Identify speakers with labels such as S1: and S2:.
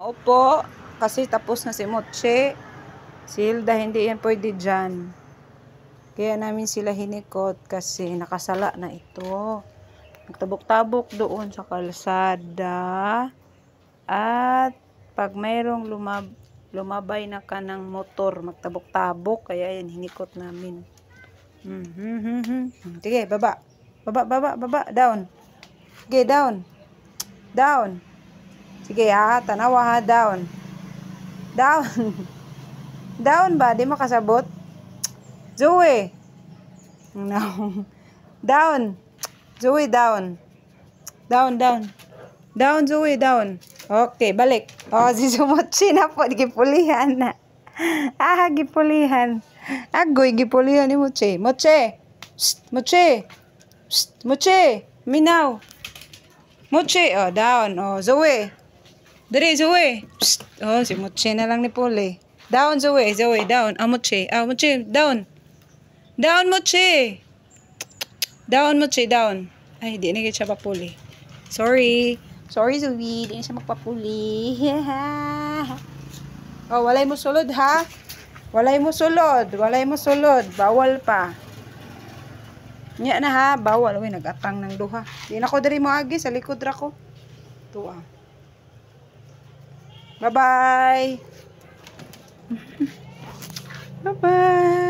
S1: Opo, kasi tapos na si Moche. Si Hilda hindi yan pwede dyan. Kaya namin sila hinikot kasi nakasala na ito. Nagtabok-tabok doon sa kalsada. At pag mayroong lumabay na ka ng motor, magtabok-tabok. Kaya yan hinikot namin. Sige, baba. Baba. Down. Sige, down. Down. Sige ha, tanawa ha, down. Down. Down ba? Di makasabot? Zoe. No. Down. Zoe, down. Down. Down, Zoe, down. Okay, balik. Oh, si Sumotsi na po. Gipulihan na. Gipulihan. Agoy, gipulihan ni Moche. Moche. Moche. Minaw. Moche. Oh, down. Oh, Zoe. Dali, Zoe. Psst. Oh, si Moche na lang ni Puli. Down, Zoe, down. Moche. Moche, down. Down, Moche. Down, Moche, down. Ay, di na siya papuli. Sorry, Zoe. Di na siya magpapuli. Oh, walay mo sulod, ha? Walay mo sulod. Bawal pa. Nya na, ha? Bawal. Uy, nag-atang ng duha. Di na ko dari mo agi. Sa likod ra ko. Tuwa. Bye-bye. Bye-bye.